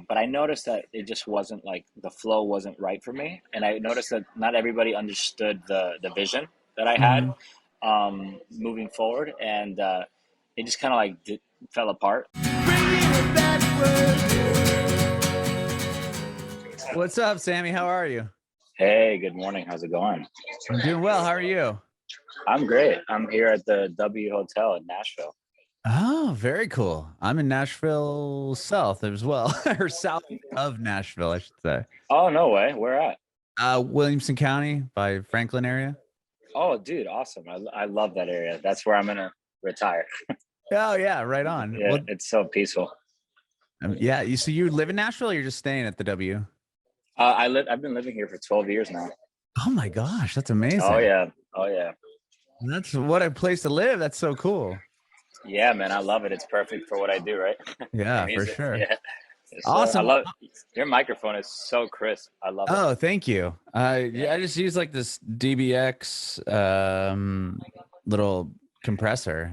But I noticed that it just wasn't like the flow wasn't right for me, and I noticed that not everybody understood the vision that I had Hmm. moving forward, and it just kind of like fell apart. What's up, Sammy? How are you? Hey, good morning. How's it going? I'm doing well. How are you? I'm great. I'm here at the W Hotel in Nashville. Oh, very cool. I'm in Nashville South as well, or south of Nashville, I should say. Oh, no way. Where at? Williamson County by Franklin area. Oh, dude, awesome. I love that area. That's where I'm gonna retire. Oh, yeah, right on. Yeah, Well, it's so peaceful. yeah. So you live in Nashville, or you're just staying at the W? I've been living here for 12 years now. Oh my gosh, that's Oh amazing. yeah. Oh yeah. That's what a place to live. That's so cool. Yeah, man, I love it. It's perfect for what I do, right? For Yeah, for music. sure. Yeah. So I Awesome. love your microphone is so crisp. I love it. Oh, thank you. Yeah. Yeah, I just use like this DBX little compressor.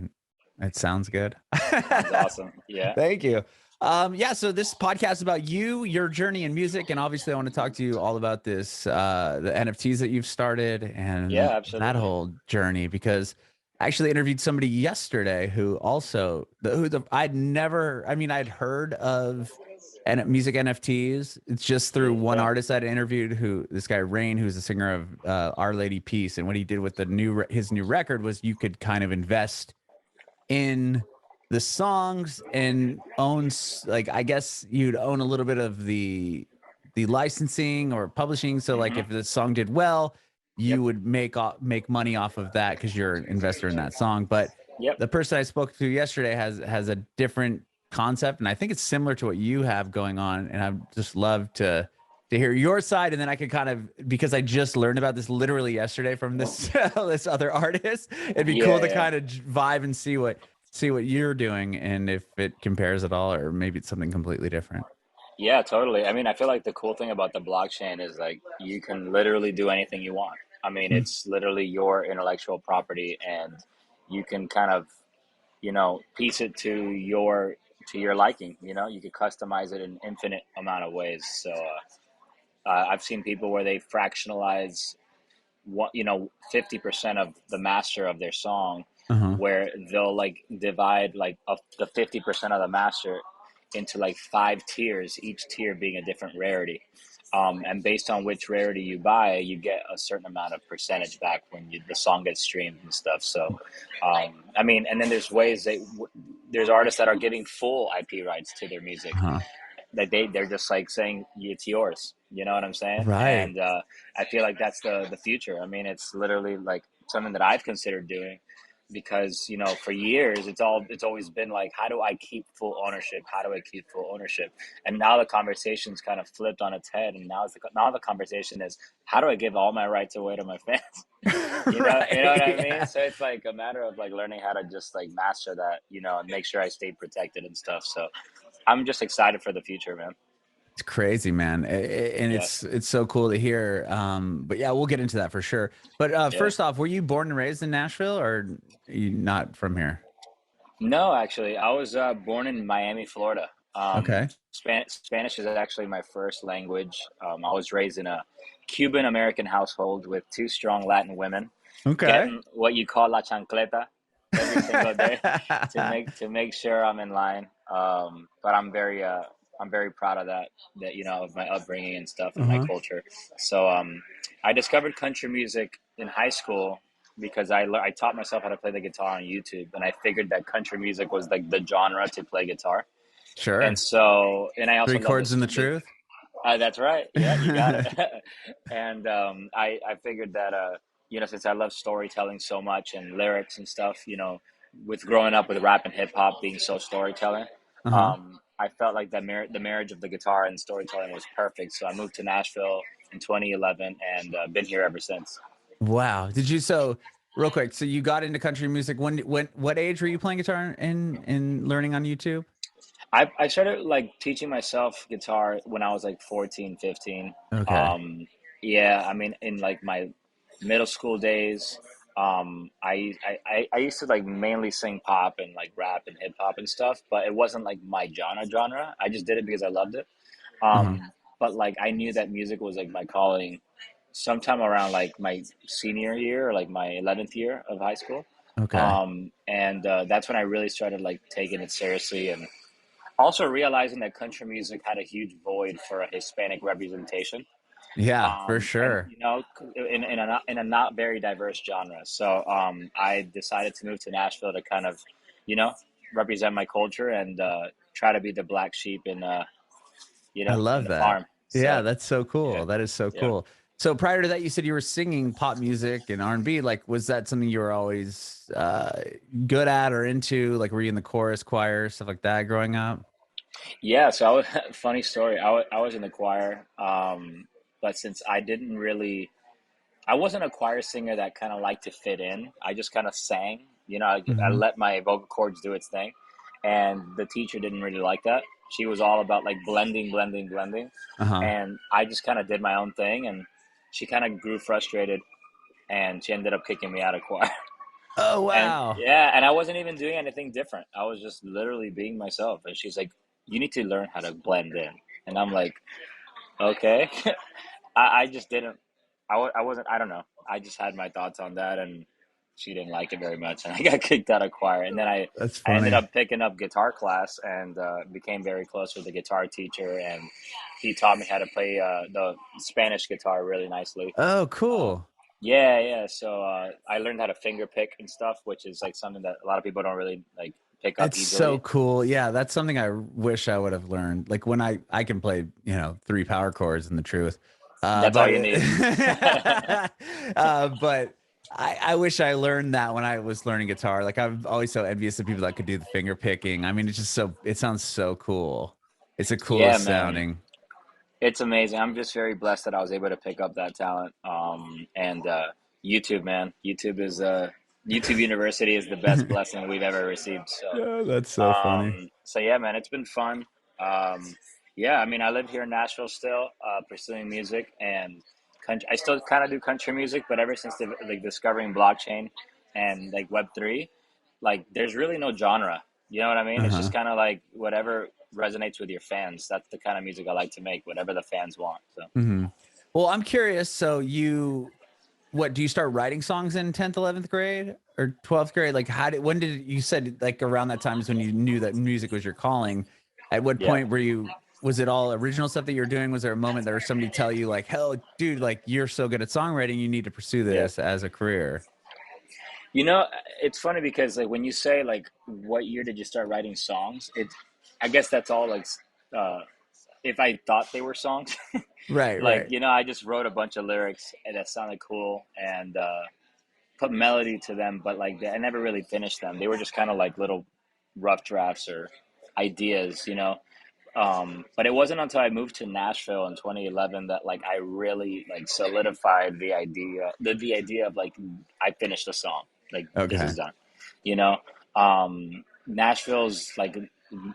It sounds good. Sounds awesome. Yeah. Thank you. Yeah, so this podcast is about you, your journey in music, and obviously I want to talk to you all about this the NFTs that you've started Yeah, and that absolutely. whole journey because I actually interviewed somebody yesterday who also I'd never I mean I'd heard of and music NFTs. It's just through one Yeah. artist I'd interviewed who this guy Rain, who's the singer of Our Lady Peace, and what he did with his new record was you could kind of invest in the songs and owns like I guess you'd own a little bit of the licensing or publishing. So like Hmm. if the song did well, Yep. you would make money off of that because you're an investor in that song. But Yep. the person I spoke to yesterday has a different concept, and I think it's similar to what you have going on. And I'd just love to hear your side, and then I could kind of because I just learned about this literally yesterday from this this other artist. It'd be cool Yeah, to yeah. kind of vibe and see what you're doing and if it compares at all, or maybe it's something completely different. Yeah, totally. I mean, I feel like the cool thing about the blockchain is like you can literally do anything you want. I mean, Mm. it's literally your intellectual property and you can kind of, piece it to your liking, you could customize it in infinite amount of ways. So I've seen people where they fractionalize 50% of the master of their song, Uh-huh. where they'll like divide like the 50% of the master into like five tiers, each tier being a different rarity. And based on which rarity you buy, you get a certain amount of percentage back when the song gets streamed and stuff. So, I mean, and then there's ways that there's artists that are giving full IP rights to their music, Uh-huh. that they're just like saying it's yours. You know what I'm saying? Right. And I feel like that's the future. I mean, it's literally like something that I've considered doing because for years it's always been like, how do I keep full ownership? How do I keep full ownership? And now the conversation's kind of flipped on its head, and now the conversation is, how do I give all my rights away to my fans? You know what Right. I mean? Yeah. So it's like a matter of like learning how to just like master that, and make sure I stay protected and stuff. So I'm just excited for the future, man. It's crazy, man. And Yeah, it's so cool to hear. But yeah, we'll get into that for sure. But yeah. first off, were you born and raised in Nashville or you not from here? No, actually, I was born in Miami, Florida. Okay. Spanish is actually my first language. I was raised in a Cuban American household with two strong Latin women, Okay. getting what you call la chancleta every single day to make sure I'm in line. But I'm very proud of that of my upbringing and stuff and my Uh-huh. culture. So I discovered country music in high school because I taught myself how to play the guitar on YouTube, and I figured that country music was like the genre to play guitar. And Sure. so, and I also Three love chords this. and the truth. That's right. Yeah, you got it. And I figured that since I love storytelling so much and lyrics and stuff, with growing up with rap and hip hop being so storytelling, Uh-huh. I felt like the marriage of the guitar and storytelling was perfect. So I moved to Nashville in 2011 and been here ever since. Wow. Did you so real quick? So you got into country music when what age were you playing guitar and learning on YouTube? I started like teaching myself guitar when I was like 14, 15. Okay. Um, yeah, I mean, in like my middle school days, I used to like mainly sing pop and like rap and hip hop and stuff, but it wasn't like my genre. I just did it because I loved it. Uh-huh. But like I knew that music was like my calling sometime around like my senior year or like my 11th year of high school. Okay. And That's when I really started like taking it seriously and also realizing that country music had a huge void for a Hispanic representation. Yeah, for And sure. you know, in a not very diverse genre. So I decided to move to Nashville to kind of, you know, represent my culture and try to be the black sheep in, I in love the that. farm. Yeah, So that's so yeah, cool. That is so yeah. cool. So prior to that, you said you were singing pop music and R&B. Like, was that something you were always good at or into? Like, were you in the chorus choir, stuff like that growing up? Yeah, so I was, funny story. I was in the choir, but since I wasn't a choir singer that kind of liked to fit in. I just kind of sang. You know, I Hmm. let my vocal cords do its thing, and the teacher didn't really like that. She was all about like blending, Uh-huh. and I just kind of did my own thing, and she kind of grew frustrated, and she ended up kicking me out of choir. Oh, And wow. yeah, and I wasn't even doing anything different. I was just literally being myself, and she's like, "You need to learn how to blend in," and I'm like, "Okay." I just didn't. I wasn't. I don't know. I just had my thoughts on that, and she didn't like it very much, and I got kicked out of choir. And then That's I ended funny. up picking up guitar class and became very close with the guitar teacher, and he taught me how to play the Spanish guitar really nicely. Oh, Um, cool. yeah, yeah. So I learned how to finger pick and stuff, which is like something that a lot of people don't really like pick up It's so easily. cool. Yeah, that's something I wish I would have learned. Like when I can play, three power chords in the truth. That's all But you need. but I wish I learned that when I was learning guitar. Like I'm always so envious of people that could do the finger picking. I mean, it sounds so cool. It's the Yeah, coolest man. sounding. It's amazing. I'm just very blessed that I was able to pick up that talent. And YouTube, man, YouTube University is the best blessing we've ever received. So, Yeah, that's so funny. so yeah, man, it's been fun. Um, yeah, I mean, I live here in Nashville still, pursuing music and country. I still kind of do country music, but ever since like discovering blockchain and like Web3, like there's really no genre. You know what I mean? It's just Uh-huh. kind of like whatever resonates with your fans. That's the kind of music I like to make, whatever the fans want. So Hmm. Well, I'm curious. So what do you start writing songs in 10th, 11th grade or 12th grade? Like when did you said like around that time is when you knew that music was your calling? At what yeah, point was it all original stuff that you were doing? Was there a moment that or somebody tell you like, hell, dude, like you're so good at songwriting, you need to pursue yeah. this as a career? You know, it's funny because like when you say like what year did you start writing songs, I guess that's all like uh, if I thought they were songs. Right, Like right. you know, I just wrote a bunch of lyrics and that sounded cool and put melody to them, but like I never really finished them. They were just kind of like little rough drafts or ideas, you know. But it wasn't until I moved to Nashville in 2011 that like I really like solidified the idea of like I finished the song, like this is Okay. done, you know. Nashville's like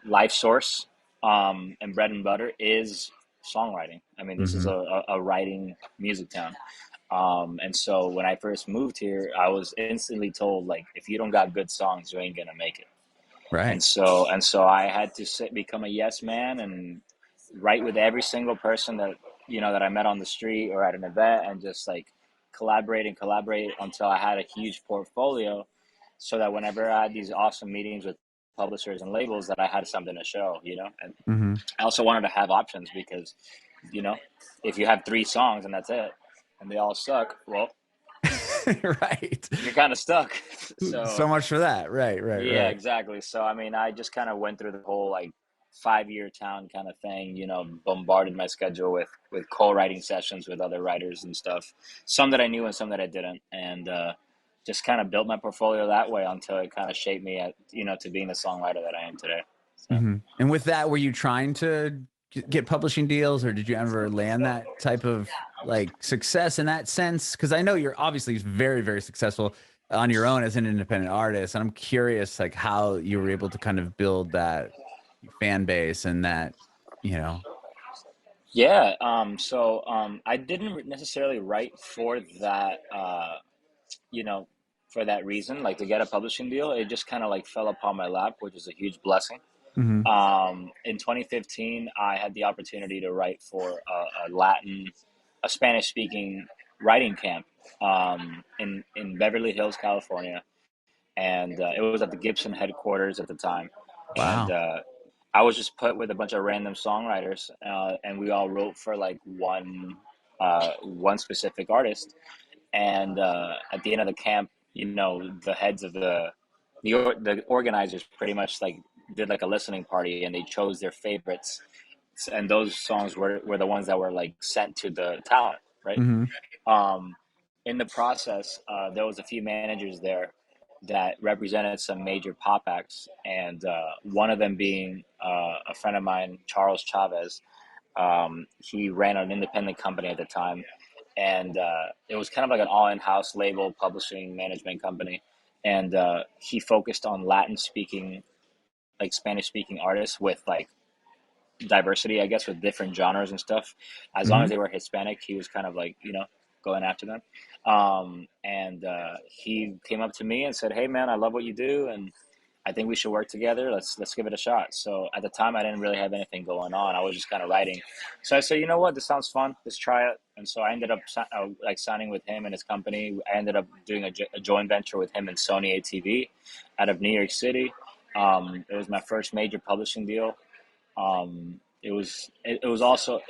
life source and bread and butter is songwriting. I mean, this is Hmm. a writing music town. And so when I first moved here, I was instantly told like if you don't got good songs, you ain't gonna make it. Right. And so I had to become a yes man and write with every single person that that I met on the street or at an event, and just like collaborate until I had a huge portfolio, so that whenever I had these awesome meetings with publishers and labels, that I had something to show. And Hmm. I also wanted to have options because you know if you have three songs and that's it, and they all suck, well, Right. you're kind of stuck. So So much for that. Right, right, yeah, right. exactly. So I mean, I just kind of went through the whole like 5 year town kind of thing, bombarded my schedule with co-writing sessions with other writers and stuff. Some that I knew and some that I didn't, and just kind of built my portfolio that way until it kind of shaped me at to being the songwriter that I am today. So Hmm. And with that, were you trying to get publishing deals, or did you ever land that type of like success in that sense? Because I know you're obviously very, very successful on your own as an independent artist, and I'm curious, like how you were able to kind of build that fan base and that, you know. yeah, I didn't necessarily write for that. You know. for that reason, like to get a publishing deal. It just kind of like fell upon my lap, which is a huge blessing. Mm-hmm. In 2015, I had the opportunity to write for a Spanish speaking writing camp in Beverly Hills, California. And it was at the Gibson headquarters at the time. And Wow. I was just put with a bunch of random songwriters, and we all wrote for like one specific artist. And at the end of the camp, the heads of the organizers pretty much like did like a listening party, and they chose their favorites, and those songs were the ones that were like sent to the talent, right? Mm-hmm. um, in the process, there was a few managers there that represented some major pop acts, and one of them being a friend of mine, Charles Chavez. He ran an independent company at the time, and it was kind of like an all-in-house label publishing management company. And he focused on Latin speaking, like Spanish speaking artists with like diversity, I guess, with different genres and stuff. As long Mm-hmm. as they were Hispanic, he was kind of like, going after them. And he came up to me and said, "Hey, man, I love what you do, and I think we should work together. Let's give it a shot." So at the time, I didn't really have anything going on. I was just kind of writing. So I said, "You know what? This sounds fun. Let's try it." And so I ended up like signing with him and his company. I ended up doing a joint venture with him and Sony ATV out of New York City. It was my first major publishing deal. It was also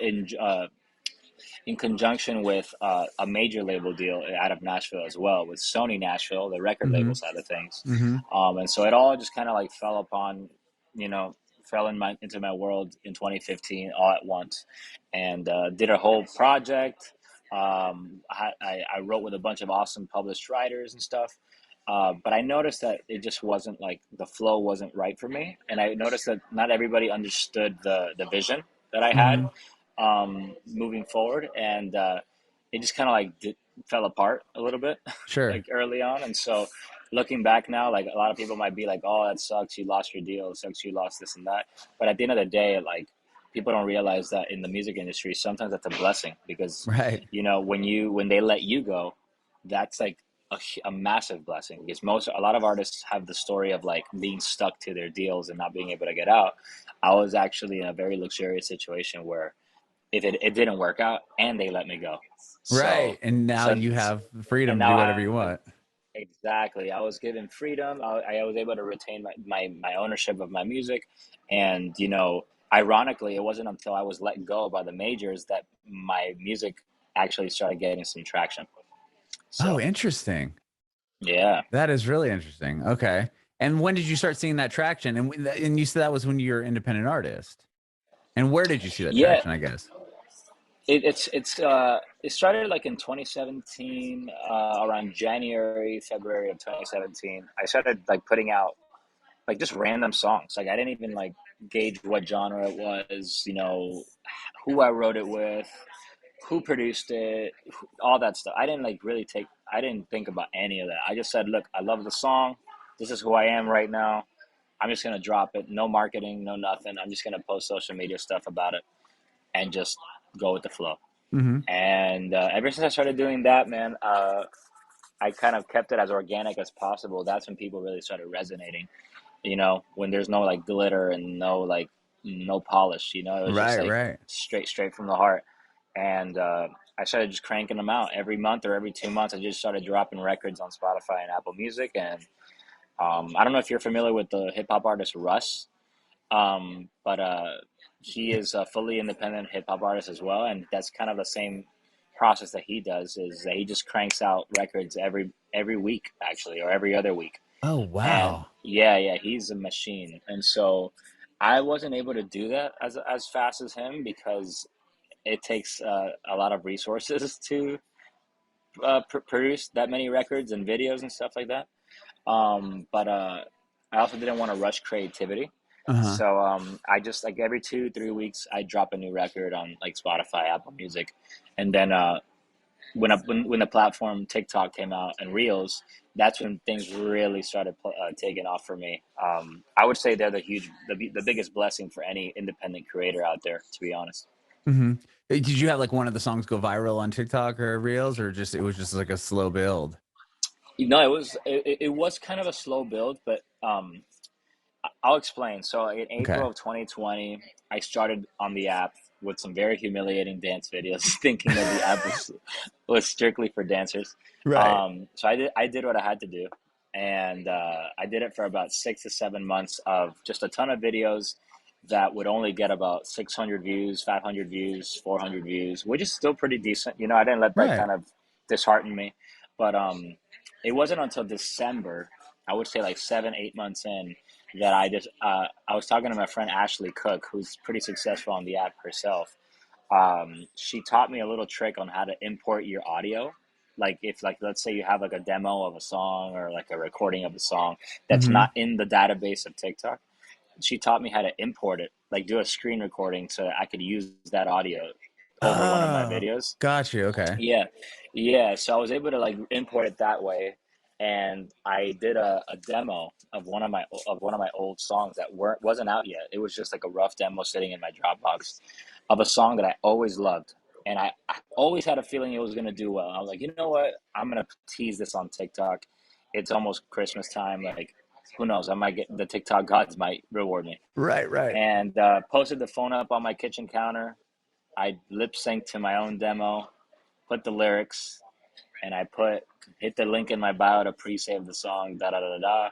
in conjunction with a major label deal out of Nashville as well, with Sony Nashville, the record Mm-hmm. label side of things. Mm-hmm. And so it all just kind of like fell upon, you know, fell into my world in 2015 all at once, and did a whole project. I wrote with a bunch of awesome published writers and stuff. But I noticed that it just wasn't like the flow wasn't right for me, and I noticed that not everybody understood the vision that I had Mm-hmm. moving forward, and it just kind of like fell apart a little bit, Sure. like early on. And so, looking back now, like a lot of people might be like, "Oh, that sucks. You lost your deal. It sucks. You lost this and that." But at the end of the day, like people don't realize that in the music industry, sometimes that's a blessing because Right. when they let you go, that's like a massive blessing because a lot of artists have the story of like being stuck to their deals and not being able to get out. I was actually in a very luxurious situation where it didn't work out and they let me go. So Right. And now so you have the freedom and to now do whatever you I want. exactly, I was given freedom. I was able to retain my ownership of my music, and ironically, it wasn't until I was let go by the majors that my music actually started getting some traction. Oh, So interesting. yeah. That is really interesting. Okay. And when did you start seeing that traction? And you said that was when you were an independent artist. And where did you see that Yeah, traction, I guess? it started like in 2017, around January, February of 2017. I started like putting out like just random songs. Like I didn't even like gauge what genre it was, who I wrote it with, who produced it, all that stuff. I didn't think about any of that. I just said, look, I love the song. This is who I am right now. I'm just gonna drop it. No marketing, no nothing. I'm just gonna post social media stuff about it and just go with the flow. Mm-hmm. And ever since I started doing that, man, I kind of kept it as organic as possible. That's when people really started resonating. When there's no like glitter and no polish. It was just Right, like right. straight from the heart. And I started just cranking them out every month or every 2 months. I just started dropping records on Spotify and Apple Music. And I don't know if you're familiar with the hip hop artist Russ, but he is a fully independent hip hop artist as well, and that's kind of the same process that he does. Is that he just cranks out records every week actually, or every other week. Oh, And wow. yeah, he's a machine. And so I wasn't able to do that as fast as him because it takes a lot of resources to produce that many records and videos and stuff like that. But I also didn't want to rush creativity. Uh-huh. So I just like every 2 3 weeks I drop a new record on like Spotify, Apple Music, and then when the platform TikTok came out and Reels, that's when things really started taking off for me. I would say they're the biggest blessing for any independent creator out there, to be honest. Mm-hmm. Did you have like one of the songs go viral on TikTok or Reels, or just it was just like a slow build? it was kind of a slow build, but I'll explain. So in Okay. April of 2020, I started on the app with some very humiliating dance videos, thinking that the app was strictly for dancers. Right. So I did what I had to do, and I did it for about 6 to 7 months of just a ton of videos that would only get about 600 views, 500 views, 400 views, which is still pretty decent. I didn't let that Right. kind of dishearten me, but it wasn't until December, I would say like 7, 8 months in, that I was talking to my friend Ashley Cook, who's pretty successful on the app herself. She taught me a little trick on how to import your audio. Like if like let's say you have like a demo of a song or like a recording of a song that's Mm-hmm. not in the database of TikTok. She taught me how to import it, like do a screen recording so that I could use that audio over one of my Oh, videos. got you. Okay. Yeah, yeah. So I was able to like import it that way, and I did a demo of one of my old songs that wasn't out yet. It was just like a rough demo sitting in my Dropbox of a song that I always loved, and I always had a feeling it was gonna do well. I was like, you know what? I'm gonna tease this on TikTok. It's almost Christmas time. Like, who knows? I might get the TikTok gods might reward me. Right. Right. And posted the phone up on my kitchen counter. I lip synced to my own demo, put the lyrics, and I hit the link in my bio to pre-save the song, da da da da,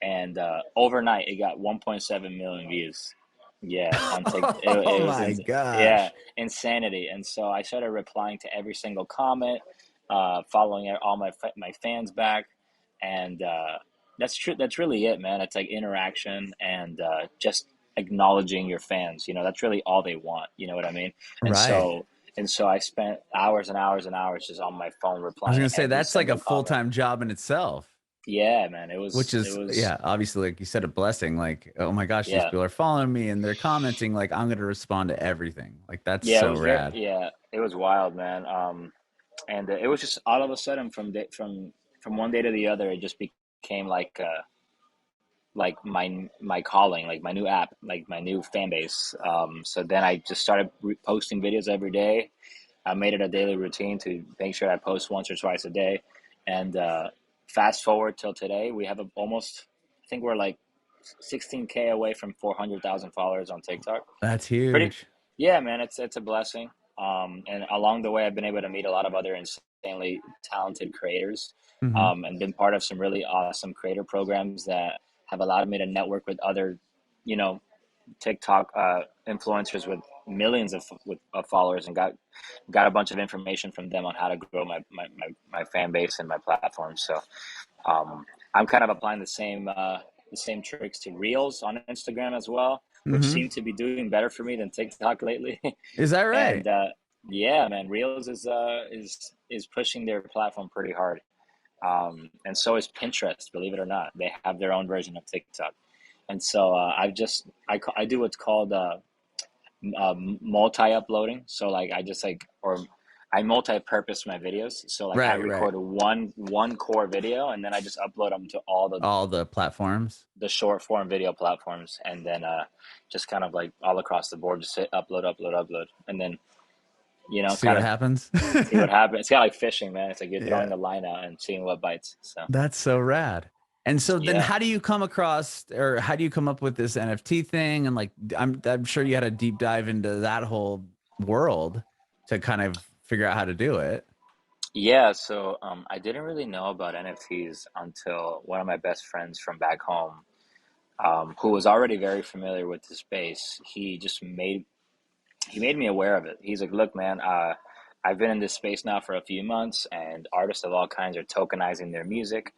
and overnight it got 1.7 million views. Yeah, on TikTok, Oh it was my yeah, gosh. insanity. And so I started replying to every single comment, following all my fans back, and that's true. That's really it, man. It's like interaction and just acknowledging your fans. That's really all they want. You know what I mean? And Right. so and so I spent hours and hours and hours just on my phone I was replying gonna to say every that's like a single full comment. time job in itself, Yeah, man. which It is was yeah, obviously like you said, a blessing. Like, oh my gosh, these yeah. people are following me and they're commenting. Like, I'm gonna respond to everything. Like, that's Yeah, it so was very rad. yeah, it was wild, man. And it was just all of a sudden from one day to the other, it just became like my calling, like my new app, like my new fan base. So then I just started posting videos every day. I made it a daily routine to make sure I post once or twice a day. And fast forward till today, we have I think we're like 16K away from 400,000 followers on TikTok. That's Pretty, huge. yeah, man, it's a blessing. And along the way, I've been able to meet a lot of other insanely talented creators, Hmm. and been part of some really awesome creator programs that have allowed me to network with other, you know, TikTok influencers with millions of followers, and got a bunch of information from them on how to grow my fan base and my platform. So um, I'm kind of applying the same tricks to Reels on Instagram as well, which Hmm. seem to be doing better for me than TikTok lately. Is that right? And yeah, man, Reels is pushing their platform pretty hard. And so is Pinterest. Believe it or not, they have their own version of TikTok. And so I do what's called multi-uploading. So like I just like or I multi-purpose my videos. So like I Right, right. record one core video and then I just upload them to all All the platforms. the short form video platforms, and then just kind of like all across the board, just hit upload, upload, upload, and then See kind what of happens. see what happens. It's kind of like fishing, man. It's like you're Yeah. throwing a line out and seeing what bites. So That's so rad. And so then yeah. how do you come across or how do you come up with this NFT thing? And like I'm sure you had a deep dive into that whole world to kind of figure out how to do it. Yeah, so I didn't really know about NFTs until one of my best friends from back home, who was already very familiar with the space. He made me aware of it. He's like, "Look, man, I've been in this space now for a few months, and artists of all kinds are tokenizing their music.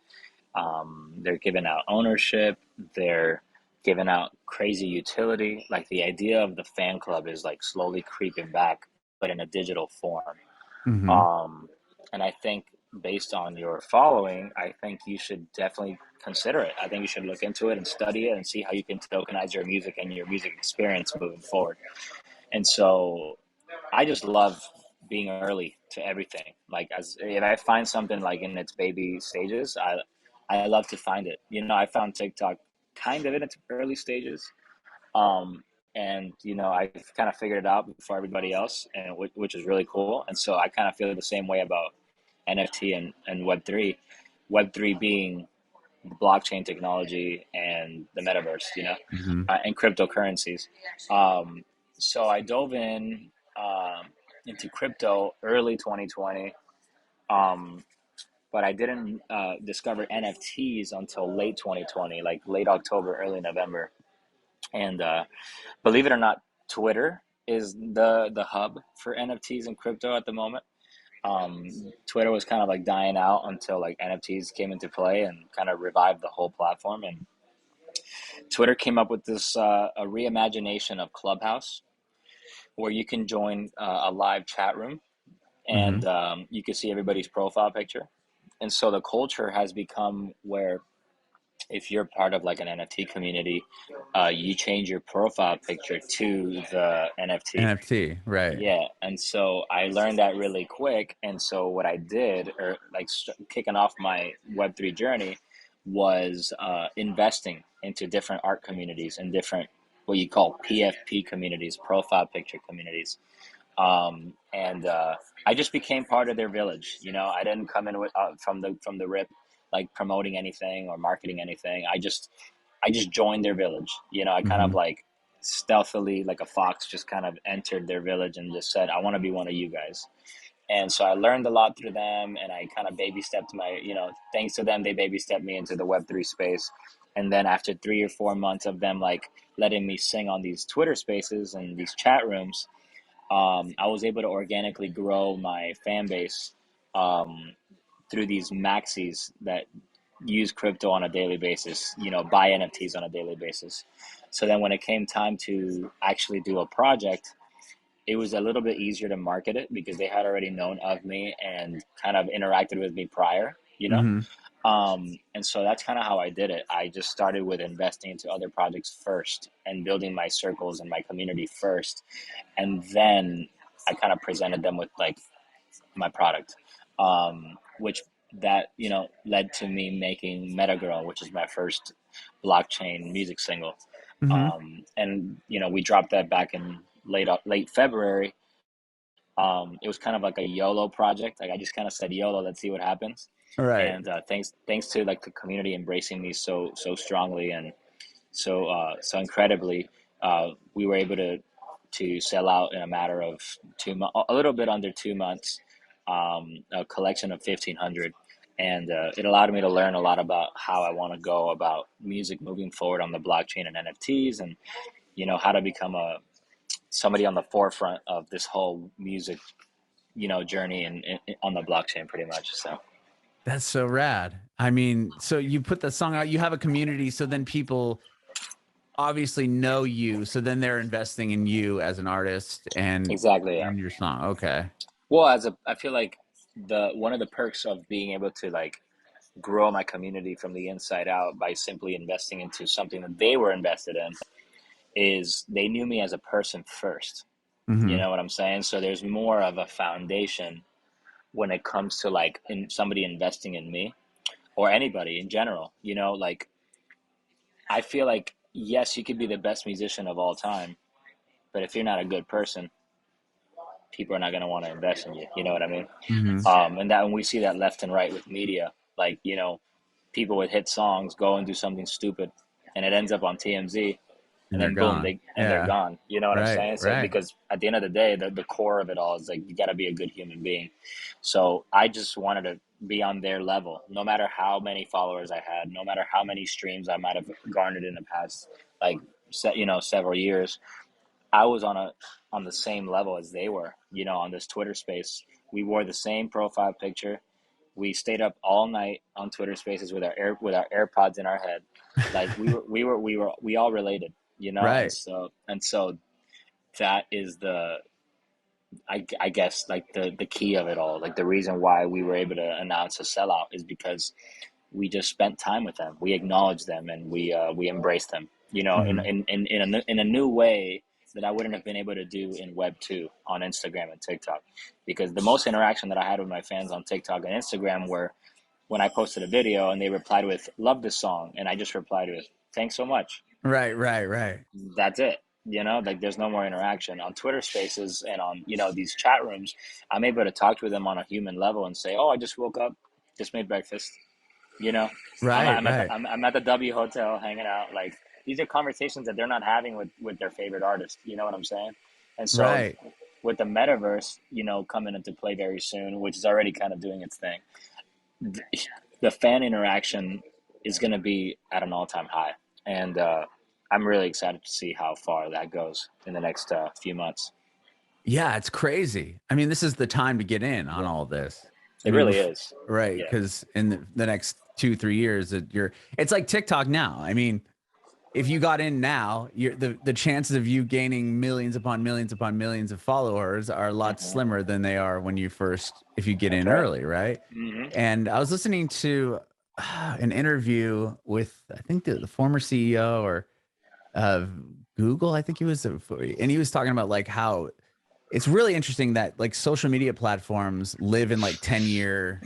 They're giving out ownership. They're giving out crazy utility. Like the idea of the fan club is like slowly creeping back, but in a digital form." Hmm. Um, and I think based on your following, I think you should definitely consider it. I think you should look into it and study it and see how you can tokenize your music and your music experience moving forward. And so I just love being early to everything. Like as if I find something like in its baby stages, I love to find it. I found TikTok kind of in its early stages. Um, and I kind of figured it out before everybody else, and which is really cool. And so I kind of feel the same way about NFT and Web3. Web3 being the blockchain technology and the metaverse, Hmm. and cryptocurrencies. Um, so I dove into crypto early 2020, um, but I didn't discover NFTs until late 2020, like late October, early November. And believe it or not, Twitter is the hub for NFTs and crypto at the moment. Um, Twitter was kind of like dying out until like NFTs came into play and kind of revived the whole platform. And Twitter came up with this a reimagination of Clubhouse, where you can join a live chat room Hmm. and you can see everybody's profile picture. And so the culture has become where if you're part of like an NFT community, you change your profile picture to the NFT. NFT, right? Yeah, and so I learned that really quick. And so what I did, or like kicking off my Web3 journey, was investing into different art communities and different what you call PFP communities, profile picture communities. And I just became part of their village. I didn't come in with from the rip, like promoting anything or marketing anything. I just joined their village. I kind of Hmm. like stealthily, like a fox, just kind of entered their village and just said, "I want to be one of you guys." And so I learned a lot through them, and I kind of baby stepped thanks to them, they baby stepped me into the Web3 space. And then after 3 or 4 months of them like letting me sing on these Twitter spaces and these chat rooms, I was able to organically grow my fan base um, through these maxis that use crypto on a daily basis, buy NFTs on a daily basis. So then when it came time to actually do a project, it was a little bit easier to market it because they had already known of me and kind of interacted with me prior. Hmm. And so that's kind of how I did it. I just started with investing into other projects first and building my circles and my community first. And then I kind of presented them with like my product, which that led to me making Metagirl, which is my first blockchain music single. Hmm. And we dropped that back in late February. It was kind of like a YOLO project. Like I just kind of said YOLO, let's see what happens. Right. And thanks to like the community embracing me so strongly and so incredibly, we were able to sell out in a matter of a little bit under 2 months, a collection of 1,500. And it allowed me to learn a lot about how I want to go about music moving forward on the blockchain and NFTs, and how to become somebody on the forefront of this whole music journey and on the blockchain pretty much. So That's so rad. I mean, so you put the song out, you have a community, so then people obviously know you, so then they're investing in you as an artist exactly, yeah. and your song. Okay. Well, I feel like the one of the perks of being able to like grow my community from the inside out by simply investing into something that they were invested in is they knew me as a person first. You Hmm. know what I'm saying? So there's more of a foundation when it comes to like in somebody investing in me or anybody in general. Like I feel like yes, you could be the best musician of all time, but if you're not a good person, people are not going to want to invest in you. You know what I mean? Hmm. And that when we see that left and right with media, like people with hit songs go and do something stupid, and it ends up on TMZ, And and they're then boom, gone. they're Yeah. gone. You know what I'm Right. saying? So Right. because at the end of the day, the core of it all is like you got to be a good human being. So I just wanted to be on their level, no matter how many followers I had, no matter how many streams I might have garnered in the past, like several years. I was on the same level as they were, on this Twitter space. We wore the same profile picture. We stayed up all night on Twitter Spaces with our AirPods in our head, like we all related, and Right. so that is I guess like the key of it all. Like the reason why we were able to announce a sellout is because we just spent time with them. We acknowledged them and we embraced them. Hmm. In a new way that I wouldn't have been able to do in Web 2 on Instagram and TikTok, because the most interaction that I had with my fans on TikTok and Instagram were when I posted a video and they replied with "Love this song," and I just replied with "Thanks so much." Right. Right. Right. That's it. Like there's no more interaction on Twitter Spaces and on these chat rooms. I'm able to talk to them on a human level and say, "Oh, I just woke up, just made breakfast. You know, Right, right, I'm at the W Hotel hanging out. Like these are conversations that they're not having with their favorite artist. You know what I'm saying? And so right. with the metaverse, coming into play very soon, which is already kind of doing its thing, the fan interaction is going to be at an all time high, and I'm really excited to see how far that goes in the next few months. Yeah, it's crazy. I mean, this is the time to get in on Yeah, all this. I it mean, really is. right? Yeah. Because in the next 2 3 years, it's like TikTok now. I mean, if you got in now, the chances of you gaining millions upon millions upon millions of followers are a lot Hmm. slimmer than they are when you first if you get That's in right. early, right? Hmm. And I was listening to an interview with I think the former CEO or of Google, I think he was, and he was talking about like how it's really interesting that like social media platforms live in like 10-year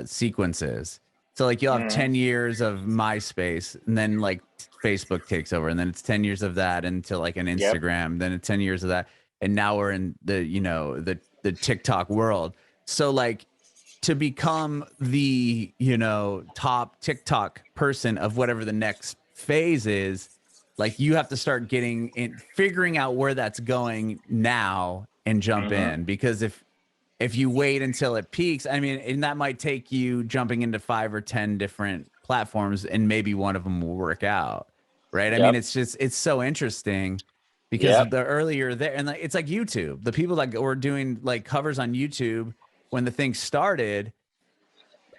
sequences. So like you'll have Hmm. 10 years of MySpace and then like Facebook takes over and then it's 10 years of that until like an Yep. Instagram, then it's 10 years of that. And now we're in the TikTok world. So like to become the, top TikTok person of whatever the next phase is, like you have to start getting in, figuring out where that's going now and jump Hmm. in because if you wait until it peaks, I mean, and that might take you jumping into 5 or 10 different platforms and maybe one of them will work out. Right. I mean, Yep. it's so interesting because Yep. the earlier there, and like, it's like YouTube, the people that were doing like covers on YouTube when the thing started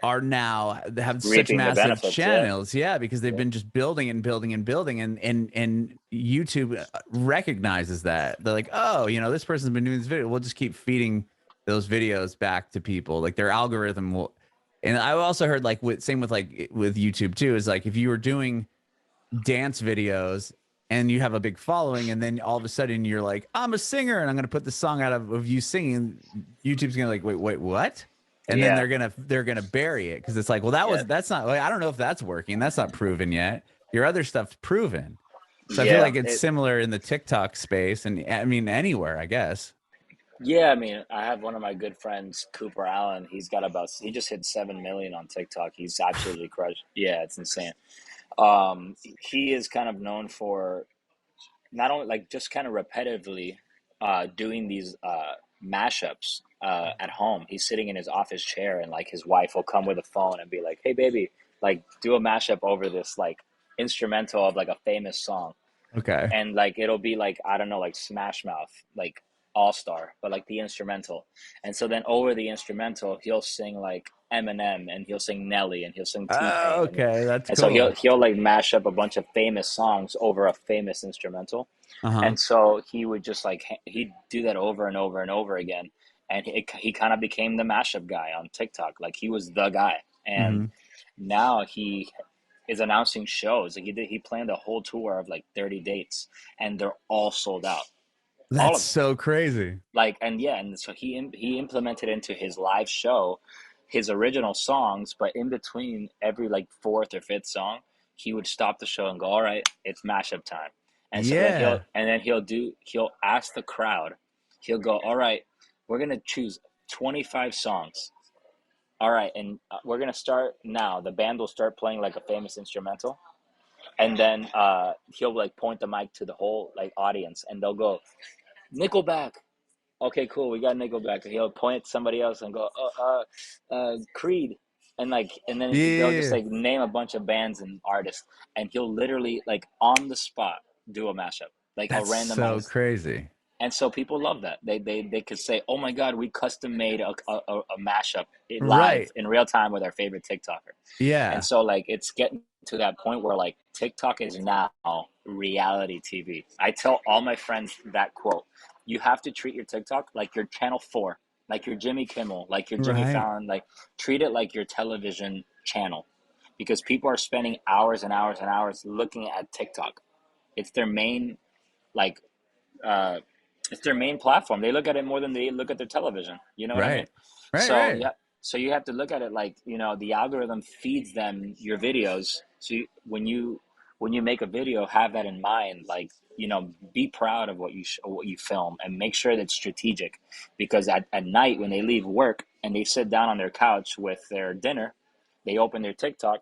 are now have such Reaping the massive benefits. Yeah. channels, yeah, because they've Yep. been just building and building and building, and YouTube recognizes that they're like, oh, this person's been doing this video, we'll just keep feeding those videos back to people, like their algorithm will. And I also heard like same with like with YouTube too, is like if you were doing dance videos and you have a big following and then all of a sudden you're like, I'm a singer and I'm going to put the song out of you singing, YouTube's going to like, wait, what? And then Yeah. they're gonna bury it because it's like, well, Yeah. that's not like, I don't know if that's working, that's not proven yet, your other stuff's proven. So I feel Yeah. like it's similar in the TikTok space, and I mean anywhere, I guess. Yeah. I mean, I have one of my good friends, Cooper Allen. He just hit 7 million on TikTok. He's absolutely crushed. Yeah, it's insane. He is kind of known for not only like just kind of repetitively doing these mashups at home. He's sitting in his office chair, and like his wife will come with a phone and be like, "Hey, baby, like do a mashup over this like instrumental of like a famous song." Okay. And like it'll be like I don't know, like Smash Mouth, like All Star, but like the instrumental. And so then over the instrumental, he'll sing like Eminem, and he'll sing Nelly, and he'll sing T Oh, Pain, and okay, that's so he'll cool. he'll like mash up a bunch of famous songs over a famous instrumental. Uh-huh. And so he would just like he'd do that over and over and over again, and he kind of became the mashup guy on TikTok. Like he was the guy, and Hmm. now he is announcing shows. Like he planned a whole tour of like 30 dates, and they're all sold out, all That's of them. so crazy. Like and yeah, and so he implemented into his live show his original songs, but in between every like fourth or fifth song, he would stop the show and go, "All right, it's mashup time." And so then Yeah, he'll ask the crowd, he'll go, "All right, we're gonna choose 25 songs. All right, and we're gonna start now. The band will start playing like a famous instrumental, and then he'll like point the mic to the whole like audience, and they'll go Nickelback. Okay, cool. We got Nickelback. He'll point at somebody else and go, Creed, and then they'll just yeah, like name a bunch of bands and artists, and he'll literally like on the spot do a mashup, like a that's so randomized. crazy. And so people love that. They could say, "Oh my God, we custom made a mashup live Right. in real time with our favorite TikToker." And Yeah. so like it's getting to that point where like TikTok is now reality TV. I tell all my friends that quote. You have to treat your TikTok like your channel 4, like your Jimmy Kimmel, like your Jimmy Right. Fallon, like treat it like your television channel because people are spending hours and hours and hours looking at TikTok. It's their main like uh it's their main platform. They look at it more than they look at their television. You know what I mean? Right. Right. So Right. yeah, so you have to look at it like the algorithm feeds them your videos. So when you make a video, have that in mind. Like be proud of what you film, and make sure that's strategic, because at night when they leave work and they sit down on their couch with their dinner, they open their TikTok,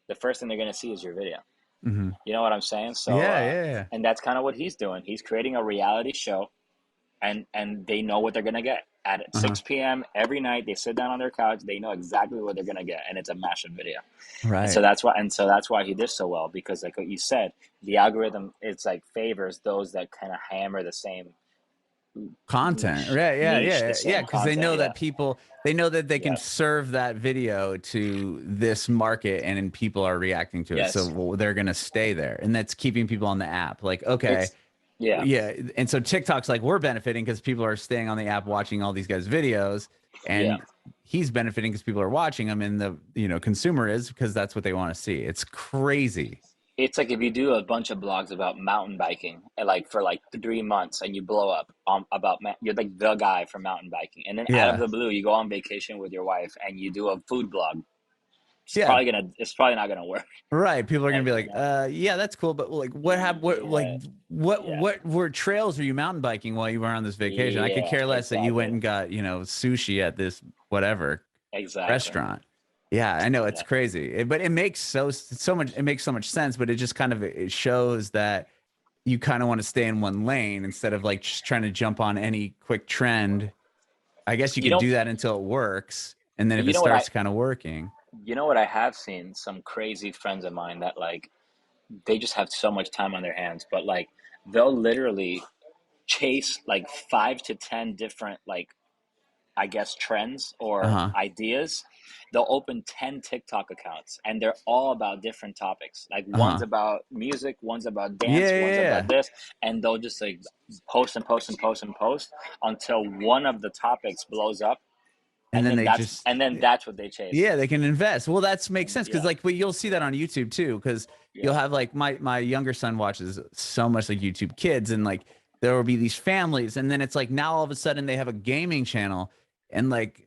the first thing they're gonna see is your video. Hmm. You know what I'm saying? So, Yeah, yeah, yeah. and that's kind of what he's doing. He's creating a reality show, and they know what they're gonna get at Uh-huh. 6 p.m. every night. They sit down on their couch. They know exactly what they're gonna get, and it's a mashup video. And so Right. that's why, he did so well, because like what you said, the algorithm, it's like favors those that kind of hammer the same Content. Right. Yeah, the yeah, yeah. same Because they content. know Yeah, that they know that they can yeah, serve that video to this market and then people are reacting to it. So yes. well, they're going to stay there. And that's keeping people on the app. Like, okay, It's yeah, yeah. And so TikTok's like, we're benefiting because people are staying on the app watching all these guys' videos. yeah. And he's benefiting because people are watching them. And the, consumer is because that's what they want to see. It's crazy. It's like if you do a bunch of blogs about mountain biking, and like for like 3 months, and you blow up about you're like the guy for mountain biking, and then out of Yeah. the blue you go on vacation with your wife and you do a food blog. Yeah. It's probably not gonna work. Right. People are gonna And be you like, know, yeah, that's cool, but like what happened yeah, yeah, what were trails were you mountain biking while you were on this vacation? I could yeah, care less that you went exactly, and got, sushi at this whatever exactly. restaurant. Yeah, I know it's Yeah. crazy. But it makes it makes so much sense, but it just kind of it shows that you kind of want to stay in one lane instead of like just trying to jump on any quick trend. I guess you You could know, do that until it works, and then if you it know what I starts kind of working. have seen some crazy friends of mine that like they just have so much time on their hands, but like they'll literally chase like 5 to 10 different, like, I guess, trends or Uh-huh. ideas. They'll open 10 TikTok accounts, and they're all about different topics. Like one's Uh-huh. about music, one's about Yeah, dance, one's yeah, about yeah. this, and they'll just like post and post and post and post until one of the topics blows up, And then they just and then that's what they chase. yeah, they can invest. Well, that's makes And sense because yeah, like you'll see that on YouTube too. Because you'll yeah, have like my younger son watches so much like YouTube Kids, and like there will be these families, and then it's like now all of a sudden they have a gaming channel, and like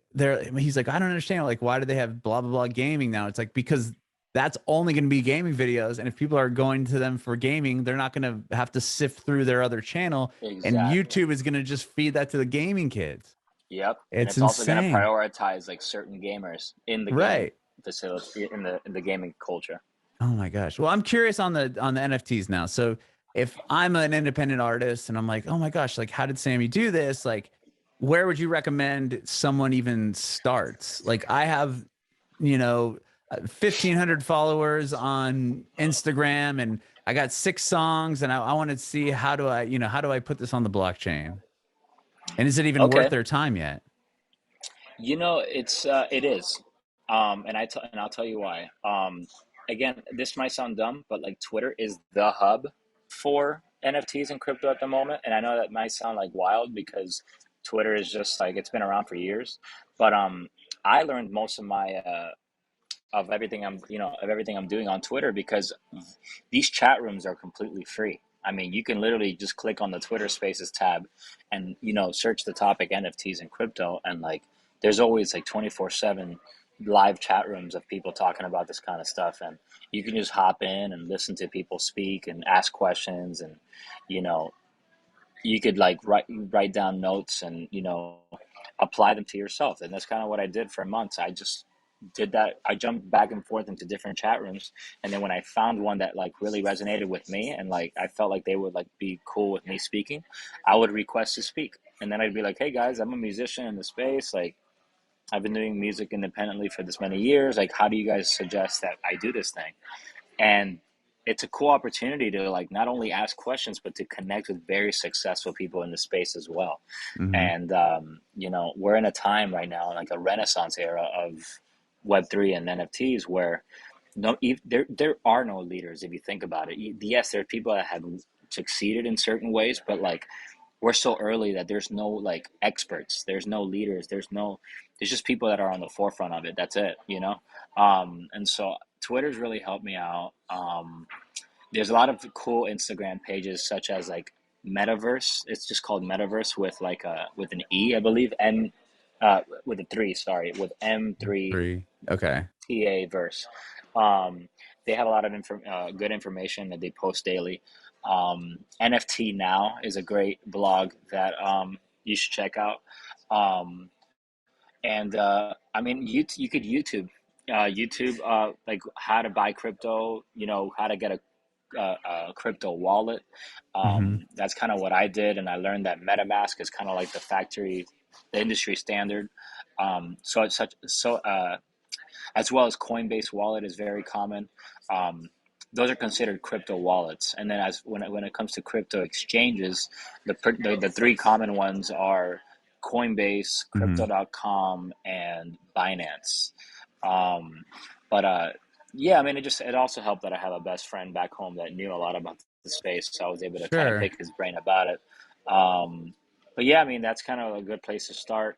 he's like I don't understand like why do they have blah blah blah gaming now? It's like because that's only going to be gaming videos, and if people are going to them for gaming, they're not going to have to sift through their other channel, and exactly. YouTube is going to just feed that to the gaming kids. Yep, and It's it's also going to insane, prioritize like certain gamers in the gaming right? facility, in the gaming culture. Oh my gosh. Well, I'm curious on the NFTs now. So if I'm an independent artist and I'm like, oh my gosh, like how did Sammy do this? Like, where would you recommend someone even starts? Like I have, 1,500 followers on Instagram and I got 6 songs and I want to see how do I put this on the blockchain? And is it even worth Okay, their time yet? it is, and I'll tell you why. Again, this might sound dumb, but like Twitter is the hub for NFTs and crypto at the moment, and I know that might sound like wild because Twitter is just like it's been around for years, but I learned most of my of everything I'm doing on Twitter because these chat rooms are completely free. I mean, you can literally just click on the Twitter Spaces tab and search the topic NFTs and crypto, and like there's always like 24/7 live chat rooms of people talking about this kind of stuff, and you can just hop in and listen to people speak and ask questions, and you know you could like write down notes and apply them to yourself. And that's kind of what I did for months. I just did that. I jumped back and forth into different chat rooms, and then when I found one that like really resonated with me and like I felt like they would like be cool with me speaking, I would request to speak. And then I'd be like, hey guys, I'm a musician in the space, like I've been doing music independently for this many years, like how do you guys suggest that I do this thing? And it's a cool opportunity to like not only ask questions but to connect with very successful people in the space as well. Hmm. And we're in a time right now, like a renaissance era of Web3 and NFTs, where there are no leaders if you think about it. Yes, there are people that have succeeded in certain ways, but like we're so early that there's no like experts, there's no leaders, there's just people that are on the forefront of it. That's it. And so Twitter's really helped me out. There's a lot of cool Instagram pages such as like Metaverse. It's just called Metaverse with like with an E, I believe, M with a three, sorry, with M3 Free. Okay. TA verse. Um, they have a lot of good information that they post daily. NFT Now is a great blog that you should check out. Um, and I mean, you could YouTube. YouTube, like how to buy crypto, how to get a crypto wallet. Hmm. That's kind of what I did, and I learned that MetaMask is kind of like the industry standard. So it's such so as well as Coinbase wallet is very common. Um, those are considered crypto wallets. And then when it comes to crypto exchanges, the three common ones are Coinbase, Hmm. Crypto.com, and Binance. Um, but yeah, I mean, it also helped that I have a best friend back home that knew a lot about the space, so I was able to kind of Sure. pick his brain about it. Um, but yeah, I mean, that's kind of a good place to start.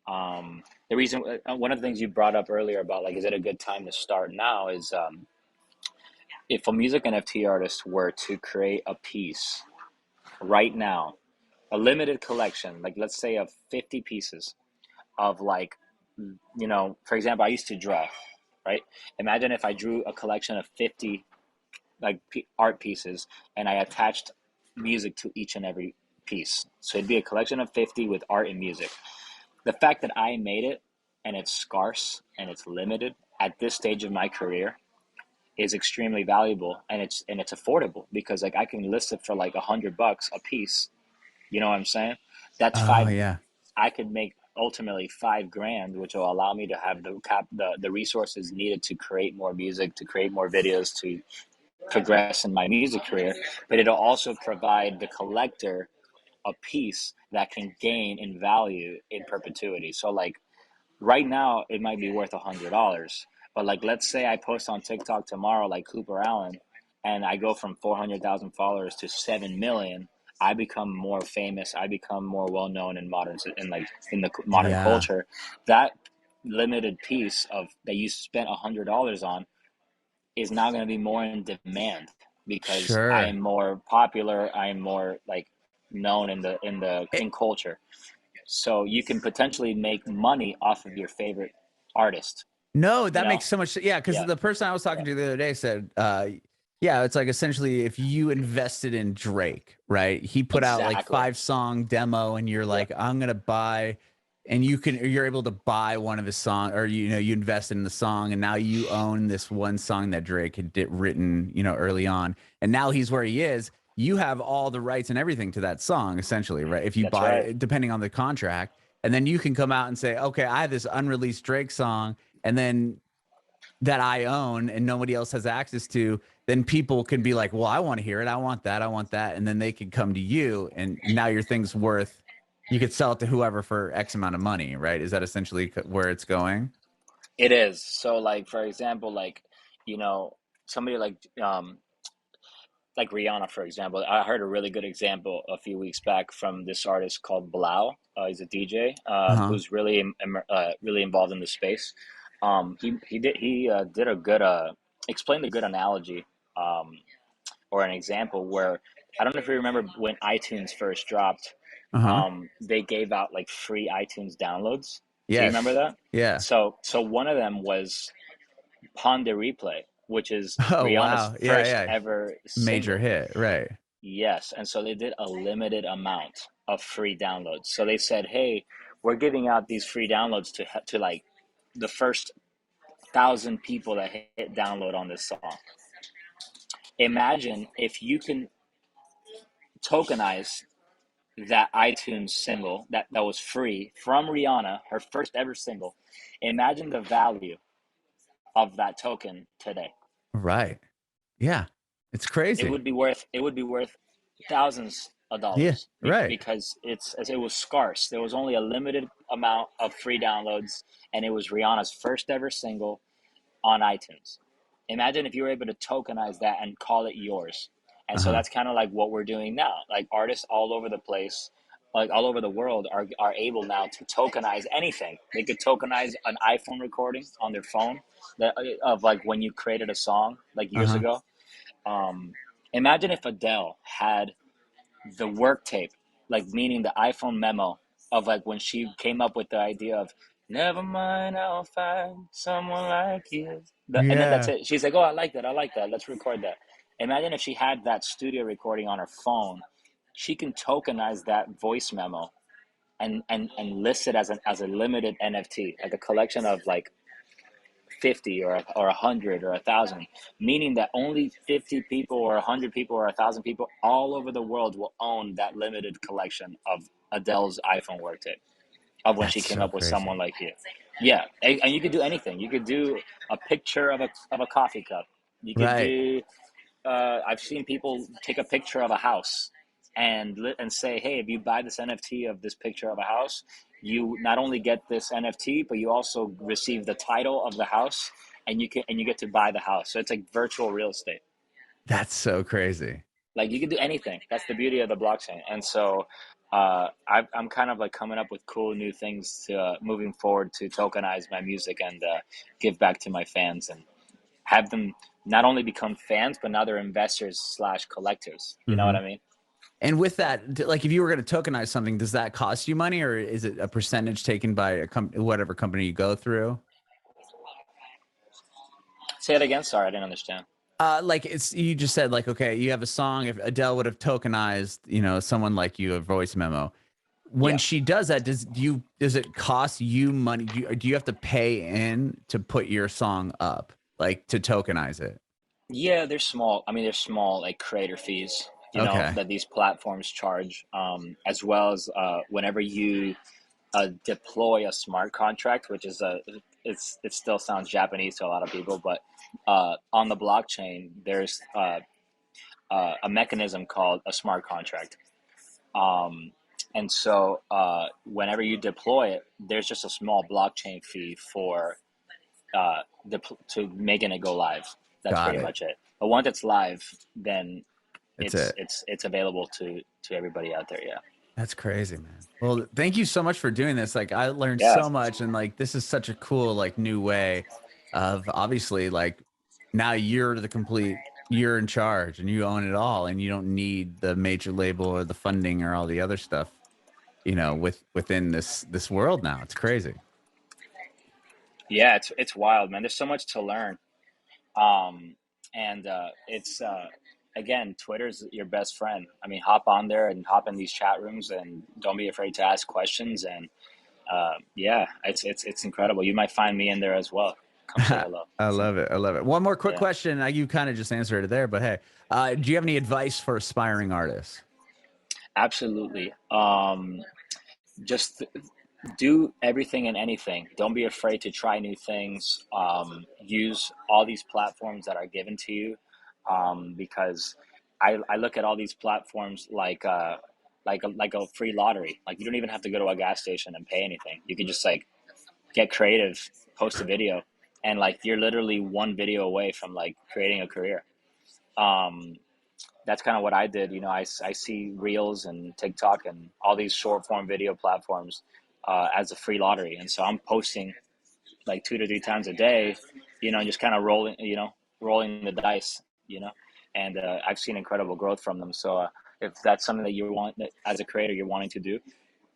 The reason One of the things you brought up earlier about like, is it a good time to start now, is if a music NFT artist were to create a piece right now, a limited collection, like let's say of 50 pieces of like, for example, I used to draw, right? Imagine if I drew a collection of 50 like art pieces, and I attached music to each and every piece. So it'd be a collection of 50 with art and music. The fact that I made it, and it's scarce and it's limited at this stage of my career, is extremely valuable, and it's affordable, because like I can list it for like $100 a piece. You know what I'm saying? That's Oh five. yeah. I could make ultimately 5 grand, which will allow me to have the resources needed to create more music, to create more videos, to progress in my music career. But it'll also provide the collector a piece that can gain in value in perpetuity. So like right now it might be worth $100, but like let's say I post on TikTok tomorrow like Cooper Allen, and I go from 400,000 followers to 7 million. I become more famous. I become more well known in in the modern Yeah. culture. That limited piece of that you spent $100 on is now going to be more in demand, because I Sure. am more popular. I am more like known It, in culture, so you can potentially make money off of your favorite artist. no, You that know? makes so much. Yeah, because Yeah, the person I was talking yeah, to the other day said, yeah, it's like essentially if you invested in Drake, right? He put out like exactly. 5 song demo, and you're Yeah, like, I'm gonna buy, and you're able to buy one of his song, or you invest in the song, and now you own this one song that Drake had written, early on, and now he's where he is. You have all the rights and everything to that song, essentially, right? If you that's buy right. it, depending on the contract, and then you can come out and say, okay, I have this unreleased Drake song, and then that I own and nobody else has access to, then people can be like, well, I want to hear it. I want that. I want that. And then they could come to you, and now your thing's worth, you could sell it to whoever for X amount of money, right? Is that essentially where it's going? It is. So like for example, you know, somebody like Rihanna, for example. I heard a really good example a few weeks back from this artist called Blau. He's a DJ, Uh-huh. who's really involved in the space. He did a good explained a good analogy, um, or an example where, I don't know if you remember when iTunes first dropped. Uh-huh. They gave out like free iTunes downloads. Do you remember Yes. that? Yeah. So one of them was Pon de Replay, which is Oh, Rihanna's wow. Yeah. first Yeah. ever Major single. hit. Right. Yes, and so they did a limited amount of free downloads. So they said, "Hey, we're giving out these free downloads to like the first 1,000 people that hit download on this song." Imagine if you can tokenize that iTunes single that was free from Rihanna, her first ever single. Imagine the value of that token today. Right. Yeah. It's crazy. It would be worth thousands of Yeah. dollars, Right. because it was scarce. There was only a limited amount of free downloads, and it was Rihanna's first ever single on iTunes. Imagine if you were able to tokenize that and call it yours. And so Uh-huh. that's kind of like what we're doing now. Like artists all over the place, like all over the world, are able now to tokenize anything. They could tokenize an iPhone recording on their phone of like when you created a song like years Uh-huh. ago. Um, Imagine if Adele had the work tape, like meaning the iPhone memo of like when she came up with the idea of "Never mind, I'll find someone like you." And then that's Yeah. it. She's like, "Oh, I like that. I like that. Let's record that." Imagine if she had that studio recording on her phone. She can tokenize that voice memo and list it as a limited NFT, like a collection of like 50 or 100 or 1,000, meaning that only 50 people or 100 people or 1,000 people all over the world will own that limited collection of Adele's iPhone worktape of when she That's came so up with crazy. Someone Like You. Yeah, and you could do anything. You could do a picture of a coffee cup. You could Right. do. I've seen people take a picture of a house and say, hey, if you buy this NFT of this picture of a house, you not only get this NFT, but you also receive the title of the house, and you get to buy the house. So it's like virtual real estate. That's so crazy. Like you can do anything. That's the beauty of the blockchain. And so I'm kind of like coming up with cool new things to moving forward to tokenize my music and give back to my fans and have them not only become fans, but now they're investors slash collectors. You know what Hmm. I mean? And with that, like if you were going to tokenize something, does that cost you money, or is it a percentage taken by whatever company you go through? Say it again. Sorry, I didn't understand. Like it's you just said like okay, you have a song. If Adele would have tokenized, Someone Like You, a voice memo. When Yeah. she does that, does it cost you money? Do you have to pay in to put your song up, like to tokenize it? Yeah, they're small. I mean, they're small like creator fees, Okay, that these platforms charge, as well as whenever you deploy a smart contract, which is it still sounds Japanese to a lot of people, but on the blockchain, there's a mechanism called a smart contract. Um, and so whenever you deploy it, there's just a small blockchain fee for to making it go live. That's got pretty it. much it. But once it's live, then That's it. it's available to everybody out there. Yeah. That's crazy, man. Well, thank you so much for doing this. Like I learned Yeah. so much, and like this is such a cool like new way of obviously like now you're in charge and you own it all and you don't need the major label or the funding or all the other stuff, within this world now. It's crazy. Yeah. It's wild, man. There's so much to learn. Um, and it's again, Twitter's your best friend. I mean, hop on there and hop in these chat rooms, and don't be afraid to ask questions. And yeah, it's incredible. You might find me in there as well. Come say hello. I love it. I love it. One more quick Yeah, question. You kind of just answered it there, but hey, do you have any advice for aspiring artists? absolutely. Just do everything and anything. Don't be afraid to try new things. Use all these platforms that are given to you, because I look at all these platforms like a free lottery. Like you don't even have to go to a gas station and pay anything. You can just like get creative, post a video, and like you're literally one video away from like creating a career. Um, that's kind of what I did. I see Reels and TikTok and all these short form video platforms as a free lottery. And so I'm posting like 2 to 3 times a day, just kind of rolling the dice, and I've seen incredible growth from them. So if that's something that you want, that as a creator, you're wanting to do,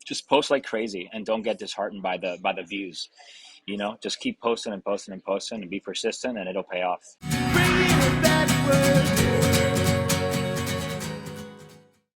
just post like crazy and don't get disheartened by the views. Just keep posting and posting and posting and be persistent, and it'll pay off.